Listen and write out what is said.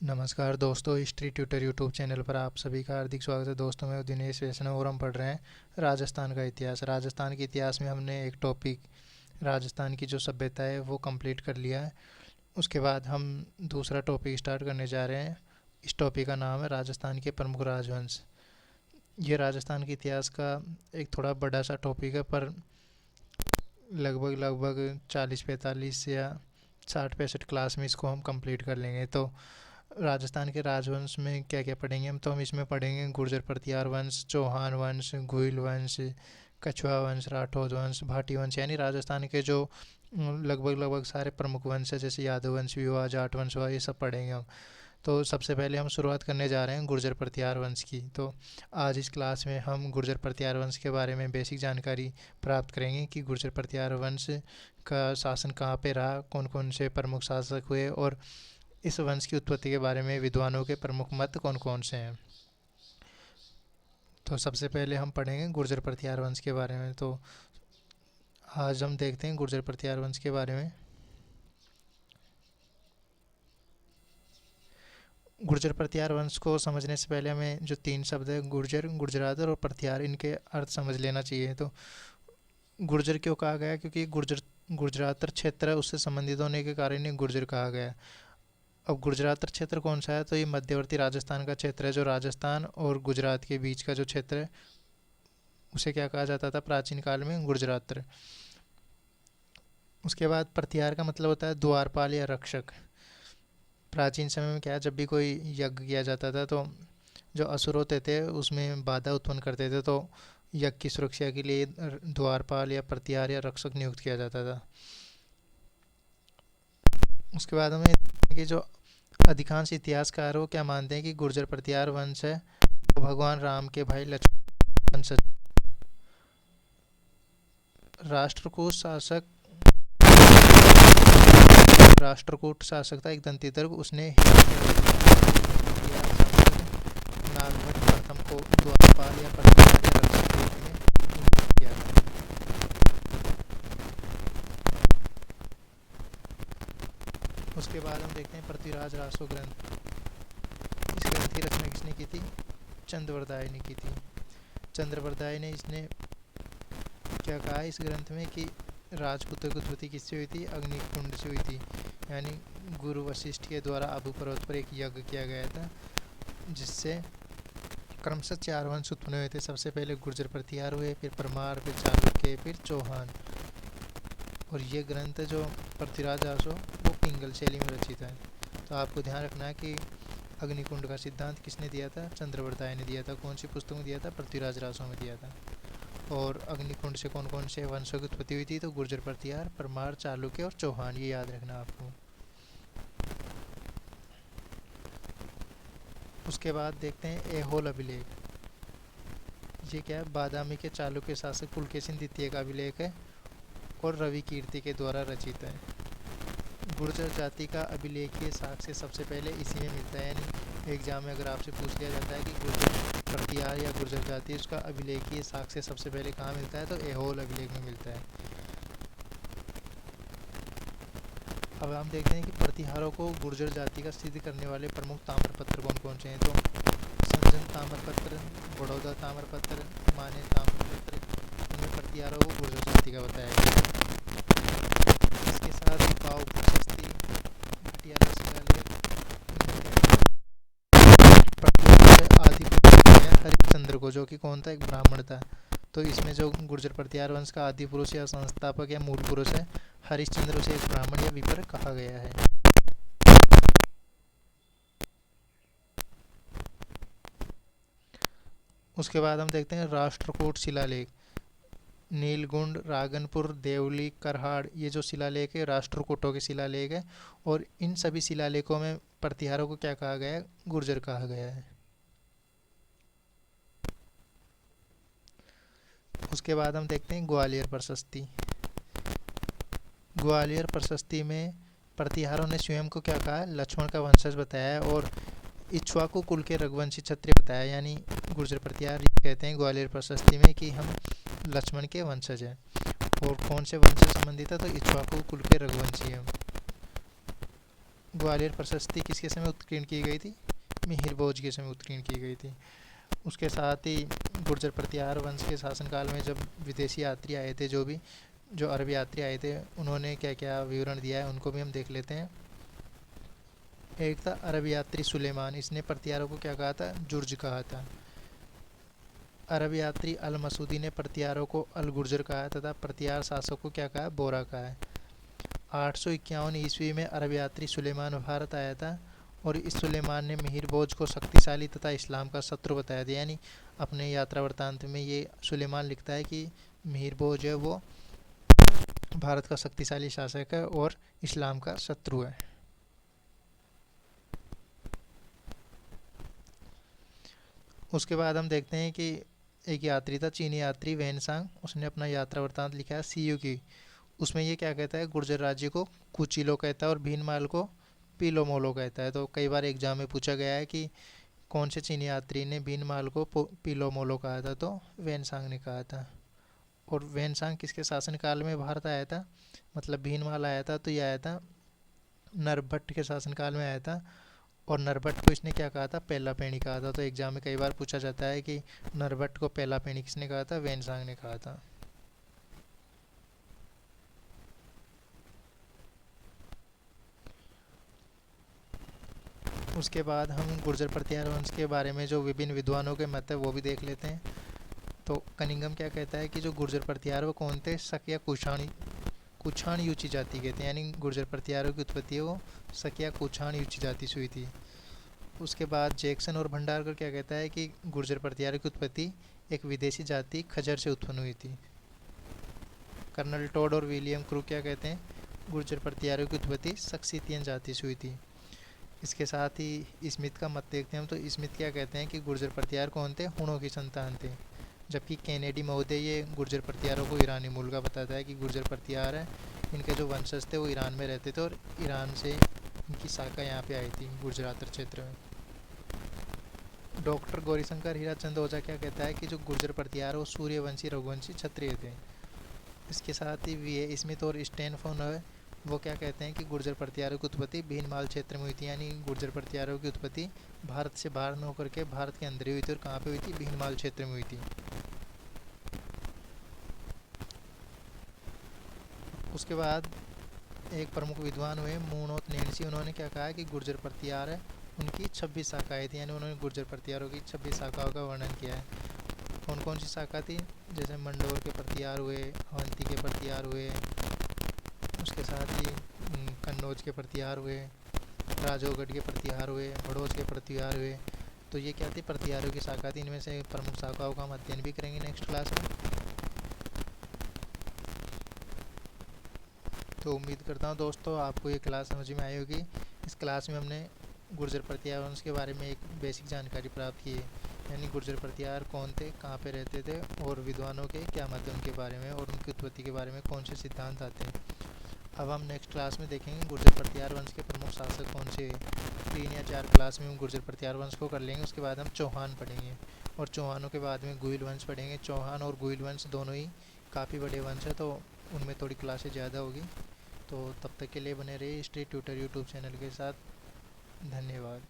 नमस्कार दोस्तों, history tutor YouTube channel पर आप सभी का हार्दिक स्वागत है। दोस्तों, मैं दिनेश वैष्णव और हम पढ़ रहे हैं राजस्थान का इतिहास। राजस्थान के इतिहास में हमने एक टॉपिक राजस्थान की जो सभ्यता है वो कंप्लीट कर लिया है। उसके बाद हम दूसरा टॉपिक स्टार्ट करने जा रहे हैं। इस टॉपिक का नाम है राजस्थान के प्रमुख राजवंश। ये राजस्थान के इतिहास का एक थोड़ा बड़ा सा टॉपिक है, पर लगभग लगभग 40-45 या 60-65 क्लास में इसको हम कंप्लीट कर लेंगे। तो राजस्थान के राजवंश में क्या क्या पढ़ेंगे हम इसमें पढ़ेंगे गुर्जर प्रतिहार वंश, चौहान वंश, गुहिल वंश, कछुआ वंश, राठौर वंश, भाटी वंश, यानी राजस्थान के जो लगभग लगभग सारे प्रमुख वंश है, जैसे यादव वंश भी हुआ, जाट वंश हुआ, ये सब पढ़ेंगे हम। तो सबसे पहले हम शुरुआत करने जा रहे हैं गुर्जर प्रतिहार वंश की। तो आज इस क्लास में हम गुर्जर प्रतिहार वंश के बारे में बेसिक जानकारी प्राप्त करेंगे कि गुर्जर प्रतिहार वंश का शासन कहाँ पे रहा, कौन कौन से प्रमुख शासक हुए, और इस वंश की उत्पत्ति के बारे में विद्वानों के प्रमुख मत कौन कौन से हैं। तो सबसे पहले हम पढ़ेंगे गुर्जर प्रतिहार वंश के बारे में। तो आज हम देखते हैं गुर्जर प्रतिहार वंश के बारे में। गुर्जर प्रतिहार वंश को समझने से पहले हमें जो तीन शब्द है गुर्जर, गुर्जरादर और प्रतिहार, इनके अर्थ समझ लेना चाहिए। तो गुर्जर क्यों कहा गया, क्योंकि गुर्जरातर क्षेत्र है, उससे संबंधित होने के कारण ही गुर्जर कहा गया। अब गुजरात क्षेत्र कौन सा है, तो ये मध्यवर्ती राजस्थान का क्षेत्र है। जो राजस्थान और गुजरात के बीच का जो क्षेत्र है उसे क्या कहा जाता था प्राचीन काल में, गुजरात। उसके बाद प्रतिहार का मतलब होता है द्वारपाल या रक्षक। प्राचीन समय में क्या है, जब भी कोई यज्ञ किया जाता था तो जो असुर होते थे उसमें बाधा उत्पन्न करते थे, तो यज्ञ की सुरक्षा के लिए द्वारपाल या प्रतिहार या रक्षक नियुक्त किया जाता था। उसके बाद हमें कि जो अधिकांश इतिहासकार वो क्या मानते हैं कि गुर्जर प्रतिहार वंश है तो भगवान राम के भाई लक्ष्मण वंशज। राष्ट्रकूट शासक राष्ट्रकूट शासक था एक दंतिदर्ग, उसने नागभट्ट प्रथम को द्वारपाल या प्रतिहार या रक्षक के रूप में नियुक्त किया था। उसके बाद हम देखते हैं पृथ्वीराज रासो ग्रंथ। इस ग्रंथ की रचना किसने की थी, चंद्रवरदाय ने की थी। चंद्रवरदाय ने इसने क्या कहा इस ग्रंथ में कि राजपुत्र की उत्पत्ति किससे हुई थी, अग्निकुंड से हुई थी। यानी गुरु वशिष्ठ के द्वारा आबू पर्वत पर एक यज्ञ किया गया था, जिससे क्रमशः 4 वंश उत्पन्न हुए थे। सबसे पहले गुर्जर प्रतिहार हुए, फिर परमार, फिर चालुक्य, फिर चौहान। और ये ग्रंथ जो पृथ्वीराज रासो वो पिंगल शैली में रचित है। तो आपको ध्यान रखना है कि अग्निकुंड का सिद्धांत किसने दिया था, चंद्रवरदाय ने दिया था। कौन सी पुस्तक में दिया था, पृथ्वीराज रासो में दिया था। और अग्निकुंड से कौन कौन से वंशों की उत्पत्ति हुई थी, तो गुर्जर प्रतिहार, परमार, चालुक्य और चौहान, ये याद रखना आपको। उसके बाद देखते हैं ऐहोल अभिलेख। ये क्या है, बादामी के चालुक्य शासक पुलकेशिन द्वितीय का अभिलेख है और रवि कीर्ति के द्वारा रचित है। गुर्जर जाति का अभिलेखीय साक्ष्य सबसे पहले इसी में मिलता है। यानी एग्जाम में अगर आपसे पूछ लिया जाता है कि गुर्जर प्रतिहार या गुर्जर जाति, उसका अभिलेखीय साक्ष्य सबसे पहले कहाँ मिलता है, तो ऐहोल अभिलेख में मिलता है। अब हम देखते हैं कि प्रतिहारों को गुर्जर जाति का सिद्ध करने वाले प्रमुख ताम्रपत्र कौन कौन से हैं। तो संजन ताम्रपत्र, बड़ौदा ताम्रपत्र, माने ताम्रपत्र, इनमें प्रतिहारों को गुर्जर जाति का बताया गया है। इसके साथ ही पाव प्रशस्ति, पटियाला शिलालेख, आदि हरिश्चंद्र को, जो कि कौन था, एक ब्राह्मण था। तो इसमें जो गुर्जर प्रतिहार वंश का आदि पुरुष या संस्थापक या मूल पुरुष है हरिश्चंद्र, उसे एक ब्राह्मण या विपर कहा गया है। उसके बाद हम देखते हैं राष्ट्रकूट शिलालेख। नीलगुंड, रागनपुर, देवली, करहाड़, ये जो शिलालेख है राष्ट्रकूटों के शिलालेख है। और इन सभी शिलालेखों में प्रतिहारों को क्या कहा गया है, गुर्जर कहा गया है। उसके बाद हम देखते हैं ग्वालियर प्रशस्ति। ग्वालियर प्रशस्ति में प्रतिहारों ने स्वयं को क्या कहा, लक्ष्मण का वंशज बताया है और इक्ष्वाकु कुल के रघुवंशी क्षत्रिय बताया। यानी गुर्जर प्रतिहार कहते हैं ग्वालियर प्रशस्ति में कि हम लक्ष्मण के वंशज हैं। और कौन से वंश से संबंधित है, तो इक्ष्वाकु कुल के रघुवंशी हैं। ग्वालियर प्रशस्ति किसके समय उत्कीर्ण की गई थी? मिहिर भोज के समय उत्कीर्ण की गई थी। उसके साथ ही गुर्जर प्रतिहार वंश के शासनकाल में जब विदेशी यात्री आए थे, जो अरब यात्री आए थे, उन्होंने क्या क्या विवरण दिया है उनको भी हम देख लेते हैं। एक था अरब यात्री सुलेमान, इसने प्रतिहारों को क्या कहा था? जुर्ज कहा था। अरब यात्री अल मसूदी ने प्रतिहारों को अल गुर्जर कहा तथा प्रतिहार शासक को क्या कहा? बोरा कहा है। 851 ईस्वी में अरब यात्री सुलेमान भारत आया था और इस सुलेमान ने मिहिर भोज को शक्तिशाली तथा इस्लाम का शत्रु बताया था। यानी अपने यात्रा वृत्तांत में ये सुलेमान लिखता है कि मिहिर भोज है वो भारत का शक्तिशाली शासक है और इस्लाम का शत्रु है। उसके बाद हम देखते हैं कि एक यात्री था, चीनी यात्री वेनसांग, उसने अपना यात्रा वृत्तांत लिखा है सीयू की। उसमें ये क्या कहता है? गुर्जर राज्य को कुचिलो कहता है और भीनमाल को पीलोमोलो कहता है। तो कई बार एग्जाम में पूछा गया है कि कौन से चीनी यात्री ने भीनमाल को पीलोमोलो कहा था? तो वेनसांग ने कहा था। और वेनसांग किसके शासनकाल में भारत आया था? मतलब भीनमाल आया था तो ये आया था नरभट्ट के शासनकाल में आया था। और नरभट्ट को इसने क्या कहा था? पहला पेणी कहा था। तो एग्जाम में कई बार पूछा जाता है कि नरभट्ट को पहला पेणी किसने कहा था? वेनसांग ने कहा था। उसके बाद हम गुर्जर प्रतिहार वंश के बारे में जो विभिन्न विद्वानों के मत है वो भी देख लेते हैं। तो कनिंगम क्या कहता है कि जो गुर्जर प्रतिहार वो कौन थे? शक या कुछाण यूची जाति के थे। यानी गुर्जर प्रतिहारों की उत्पत्ति है वो शक या कुछाण यूची जाति से हुई थी। उसके बाद जैक्सन और भंडारकर क्या कहता है कि गुर्जर प्रतिहारों की उत्पत्ति एक विदेशी जाति खजर से उत्पन्न हुई थी। कर्नल टॉड और विलियम क्रू क्या कहते हैं? गुर्जर प्रतिहारों की उत्पत्ति सक्सीतियन जाति से हुई थी। इसके साथ ही स्मिथ का मत देखते हैं हम। तो स्मिथ क्या कहते हैं कि गुर्जर प्रतिहार कौन थे? हुणों की संतान थे। जबकि कैनेडी महोदय ये गुर्जर प्रतिहारों को ईरानी मूल का बताता है कि गुर्जर प्रतिहार है, इनके जो वंशज थे वो ईरान में रहते थे और ईरान से इनकी शाखा यहाँ पे आई थी गुजरात क्षेत्र में। डॉक्टर गौरीशंकर हीराचंद ओझा क्या कहता है कि जो गुर्जर प्रतिहार वो सूर्यवंशी रघुवंशी क्षत्रिय थे। इसके साथ ही वी स्मिथ और स्टेन फोन है वो क्या कहते हैं कि गुर्जर प्रतिहारों की उत्पत्ति भीनमाल क्षेत्र में हुई थी। यानी गुर्जर प्रतिहारों की उत्पत्ति भारत से बाहर न होकर के भारत के अंदर ही हुई थी। और कहाँ पे हुई थी? भीनमाल क्षेत्र में हुई थी। उसके बाद एक प्रमुख विद्वान हुए मूणोत नेणसी, उन्होंने क्या कहा कि गुर्जर प्रतिहार है उनकी 26 शाखाएँ थी। यानी उन्होंने गुर्जर प्रतिहारों की 26 शाखाओं का वर्णन किया है। कौन कौन सी शाखा थी? जैसे मंडोर के प्रतिहार हुए, अवंती के प्रतिहार हुए, उसके साथ ही कन्नौज के प्रतिहार हुए, राजौगढ़ के प्रतिहार हुए, भड़ोज के प्रतिहार हुए। तो ये क्या थी? प्रतिहारों की शाखा थी। इनमें से प्रमुख शाखाओं का हम अध्ययन भी करेंगे नेक्स्ट क्लास में। तो उम्मीद करता हूँ दोस्तों आपको ये क्लास समझ में आई होगी। इस क्लास में हमने गुर्जर प्रतिहार वंश के बारे में एक बेसिक जानकारी प्राप्त की है। यानी गुर्जर प्रतिहार कौन थे, कहाँ पे रहते थे और विद्वानों के क्या मत है उनके बारे में, और उनकी उत्पत्ति के बारे में कौन से सिद्धांत आते हैं। अब हम नेक्स्ट क्लास में देखेंगे गुर्जर प्रतिहार वंश के प्रमुख शासक कौन से। 3 या 4 क्लास में हम गुर्जर प्रतिहार वंश को कर लेंगे। उसके बाद हम चौहान पढ़ेंगे और चौहानों के बाद में गुइल वंश पढ़ेंगे। चौहान और गुइल वंश दोनों ही काफ़ी बड़े वंश है तो उनमें थोड़ी क्लासेज ज़्यादा होगी। तो तब तक के लिए बने रहिए हिस्ट्री ट्यूटर यूट्यूब चैनल के साथ। धन्यवाद।